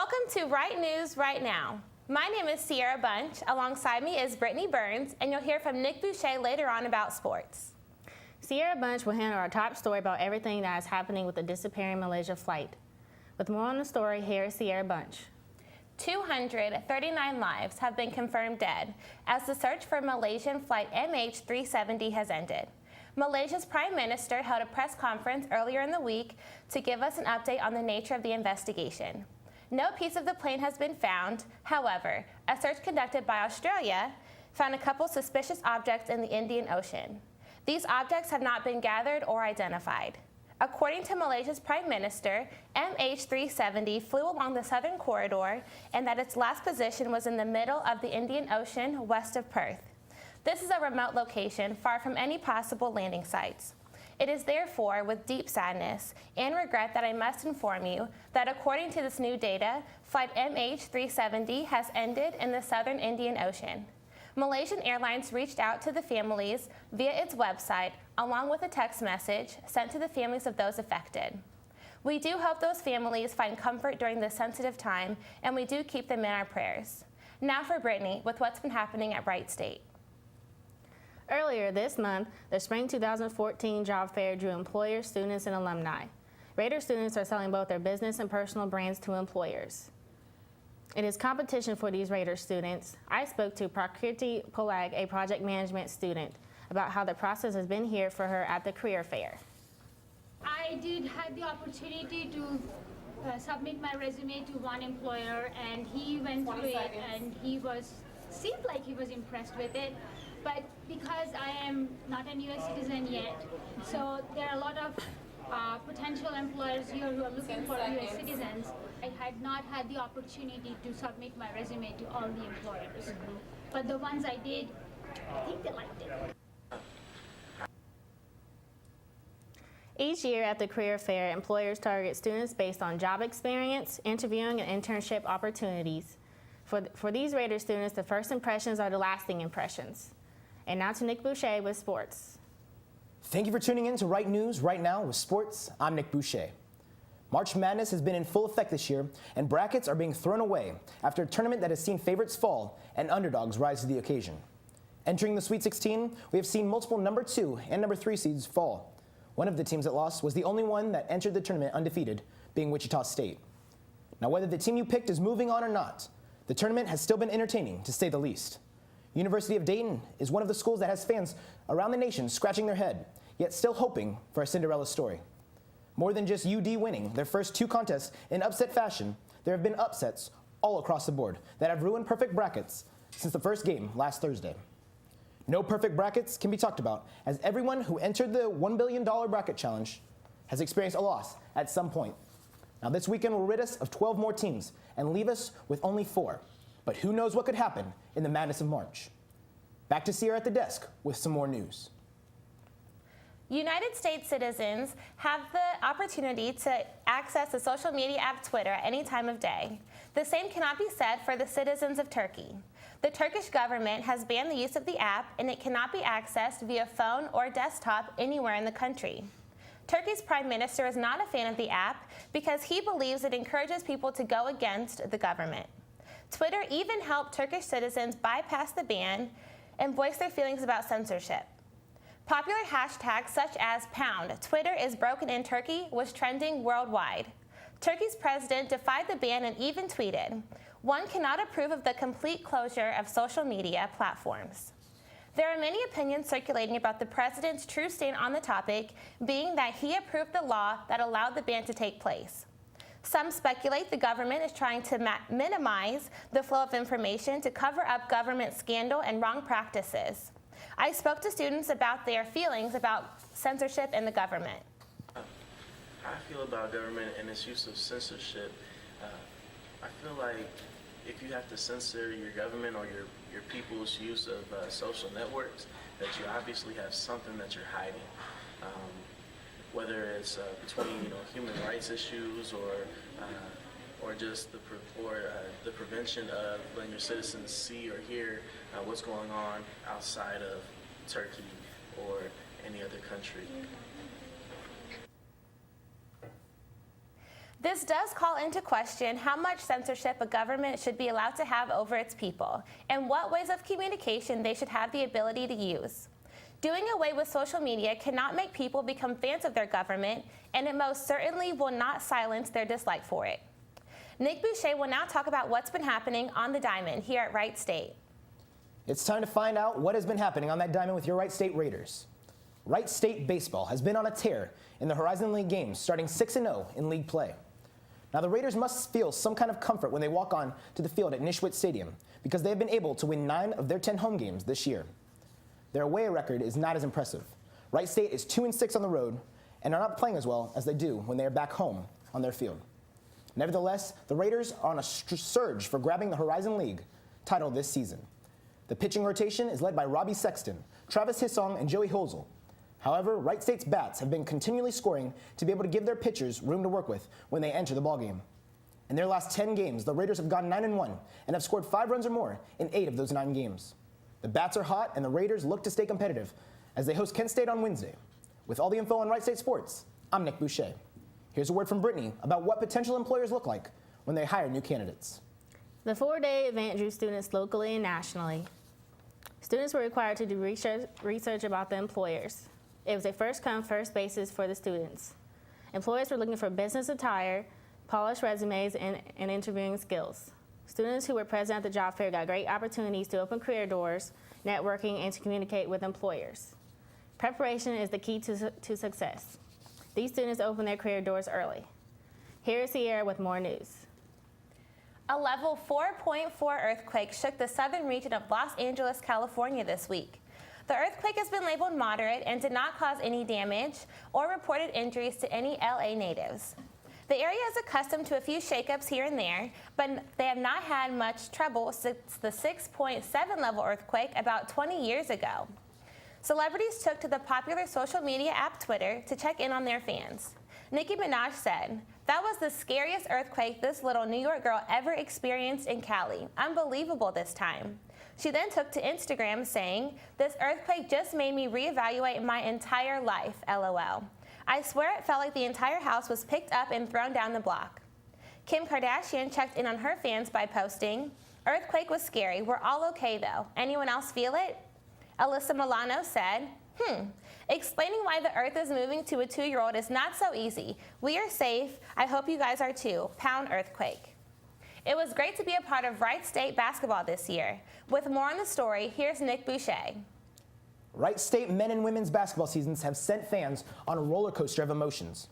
Welcome to Wright News Right Now. My name is Sierra Bunch. Alongside me is Brittany Burns, and you'll hear from Nick Boucher later on about sports. Sierra Bunch will handle our top story about everything that is happening with the disappearing Malaysia flight. With more on the story, here is Sierra Bunch. 239 lives have been confirmed dead as the search for Malaysian flight MH370 has ended. Malaysia's Prime Minister held a press conference earlier in the week to give us an update on the nature of the investigation. No piece of the plane has been found. However, a search conducted by Australia found a couple suspicious objects in the Indian Ocean. These objects have not been gathered or identified. According to Malaysia's Prime Minister, MH370 flew along the southern corridor and that its last position was in the middle of the Indian Ocean west of Perth. This is a remote location far from any possible landing sites. It is therefore with deep sadness and regret that I must inform you that according to this new data, flight MH370 has ended in the southern Indian Ocean. Malaysian Airlines reached out to the families via its website along with a text message sent to the families of those affected. We do hope those families find comfort during this sensitive time, and we do keep them in our prayers. Now for Brittany with what's been happening at Wright State. Earlier this month, the Spring 2014 Job Fair drew employers, students, and alumni. Raider students are selling both their business and personal brands to employers. It is competition for these Raider students. I spoke to Prakriti Polag, a project management student, about how the process has been here for her at the career fair. I did have the opportunity to submit my resume to one employer, and he went through it and seemed like he was impressed with it. But because I am not a US citizen yet, so there are a lot of potential employers here who are looking for US citizens. I had not had the opportunity to submit my resume to all the employers. But the ones I did, I think they liked it. Each year at the career fair, employers target students based on job experience, interviewing, and internship opportunities. For these Raider students, the first impressions are the lasting impressions. And now to Nick Boucher with sports. Thank you for tuning in to Wright News Right Now with sports. I'm Nick Boucher. March Madness has been in full effect this year, and brackets are being thrown away after a tournament that has seen favorites fall and underdogs rise to the occasion. Entering the Sweet 16, we have seen multiple number 2 and number 3 seeds fall. One of the teams that lost was the only one that entered the tournament undefeated, being Wichita State. Now, whether the team you picked is moving on or not, the tournament has still been entertaining, to say the least. University of Dayton is one of the schools that has fans around the nation scratching their head, yet still hoping for a Cinderella story. More than just UD winning their first 2 contests in upset fashion, there have been upsets all across the board that have ruined perfect brackets since the first game last Thursday. No perfect brackets can be talked about, as everyone who entered the $1 billion bracket challenge has experienced a loss at some point. Now this weekend will rid us of 12 more teams and leave us with only 4. But who knows what could happen in the madness of March. Back to Sierra at the desk with some more news. United States citizens have the opportunity to access the social media app Twitter at any time of day. The same cannot be said for the citizens of Turkey. The Turkish government has banned the use of the app, and it cannot be accessed via phone or desktop anywhere in the country. Turkey's Prime Minister is not a fan of the app because he believes it encourages people to go against the government. Twitter even helped Turkish citizens bypass the ban and voice their feelings about censorship. Popular hashtags such as #Twitter is broken in Turkey was trending worldwide. Turkey's president defied the ban and even tweeted, "One cannot approve of the complete closure of social media platforms." There are many opinions circulating about the president's true stand on the topic, being that he approved the law that allowed the ban to take place. Some speculate the government is trying to minimize the flow of information to cover up government scandal and wrong practices. I spoke to students about their feelings about censorship in the government. I feel about government and its use of censorship. I feel like if you have to censor your government or your people's use of social networks, that you obviously have something that you're hiding. Whether it's between human rights issues or just the prevention of letting your citizens see or hear what's going on outside of Turkey or any other country. This does call into question how much censorship a government should be allowed to have over its people and what ways of communication they should have the ability to use. Doing away with social media cannot make people become fans of their government, and it most certainly will not silence their dislike for it. Nick Boucher will now talk about what's been happening on the diamond here at Wright State. It's time to find out what has been happening on that diamond with your Wright State Raiders. Wright State baseball has been on a tear in the Horizon League games, starting 6-0 in league play. Now, the Raiders must feel some kind of comfort when they walk on to the field at Nishwitz Stadium because they have been able to win 9 of their 10 home games this year. Their away record is not as impressive. Wright State is 2-6 on the road and are not playing as well as they do when they are back home on their field. Nevertheless, the Raiders are on a surge for grabbing the Horizon League title this season. The pitching rotation is led by Robbie Sexton, Travis Hissong, and Joey Holzel. However, Wright State's bats have been continually scoring to be able to give their pitchers room to work with when they enter the ballgame. In their last 10 games, the Raiders have gone 9-1 and have scored 5 runs or more in 8 of those 9 games. The bats are hot, and the Raiders look to stay competitive as they host Kent State on Wednesday. With all the info on Wright State sports, I'm Nick Boucher. Here's a word from Brittany about what potential employers look like when they hire new candidates. The 4-day event drew students locally and nationally. Students were required to do research about the employers. It was a first-come, first basis for the students. Employers were looking for business attire, polished resumes, and interviewing skills. Students who were present at the job fair got great opportunities to open career doors, networking, and to communicate with employers. Preparation is the key to success. These students opened their career doors early. Here is Sierra with more news. A level 4.4 earthquake shook the southern region of Los Angeles, California this week. The earthquake has been labeled moderate and did not cause any damage or reported injuries to any LA natives. The area is accustomed to a few shakeups here and there, but they have not had much trouble since the 6.7 level earthquake about 20 years ago. Celebrities took to the popular social media app Twitter to check in on their fans. Nicki Minaj said, "That was the scariest earthquake this little New York girl ever experienced in Cali. Unbelievable this time." She then took to Instagram saying, "This earthquake just made me reevaluate my entire life, LOL. I swear it felt like the entire house was picked up and thrown down the block." Kim Kardashian checked in on her fans by posting, "Earthquake was scary. We're all okay though. Anyone else feel it?" Alyssa Milano said, "Explaining why the earth is moving to a 2-year-old is not so easy. We are safe. I hope you guys are too. Pound earthquake." It was great to be a part of Wright State basketball this year. With more on the story, here's Nick Boucher. Wright State men and women's basketball seasons have sent fans on a roller coaster of emotions.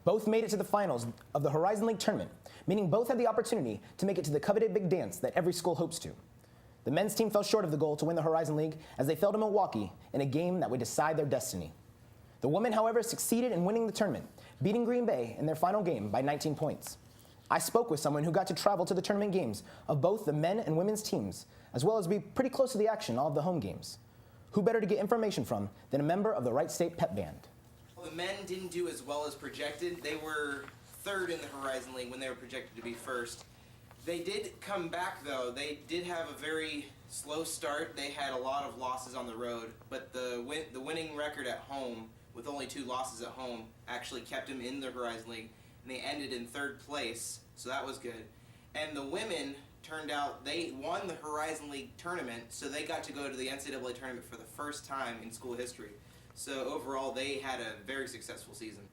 Both made it to the finals of the Horizon League tournament, meaning both had the opportunity to make it to the coveted big dance that every school hopes to. The men's team fell short of the goal to win the Horizon League as they fell to Milwaukee in a game that would decide their destiny. The women, however, succeeded in winning the tournament, beating Green Bay in their final game by 19 points. I spoke with someone who got to travel to the tournament games of both the men and women's teams, as well as be pretty close to the action all of the home games. Who better to get information from than a member of the Wright State pep band? Well, the men didn't do as well as projected. They were third in the Horizon League when they were projected to be first. They did come back, though. They did have a very slow start. They had a lot of losses on the road, but the winning record at home, with only 2 losses at home, actually kept them in the Horizon League, and they ended in 3rd place, so that was good. And the women turned out, they won the Horizon League tournament, so they got to go to the NCAA tournament for the first time in school history. So overall, they had a very successful season.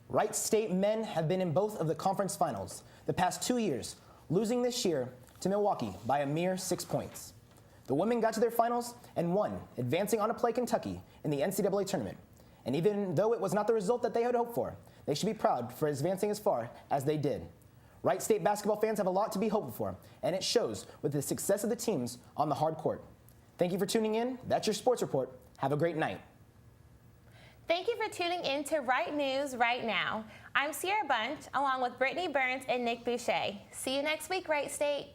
Wright State men have been in both of the conference finals the past 2 years, losing this year to Milwaukee by a mere 6 points. The women got to their finals and won, advancing on to play Kentucky in the NCAA tournament. And even though it was not the result that they had hoped for, they should be proud for advancing as far as they did. Wright State basketball fans have a lot to be hopeful for, and it shows with the success of the teams on the hard court. Thank you for tuning in. That's your sports report. Have a great night. Thank you for tuning in to Wright News Right Now. I'm Sierra Bunch, along with Brittany Burns and Nick Boucher. See you next week, Wright State.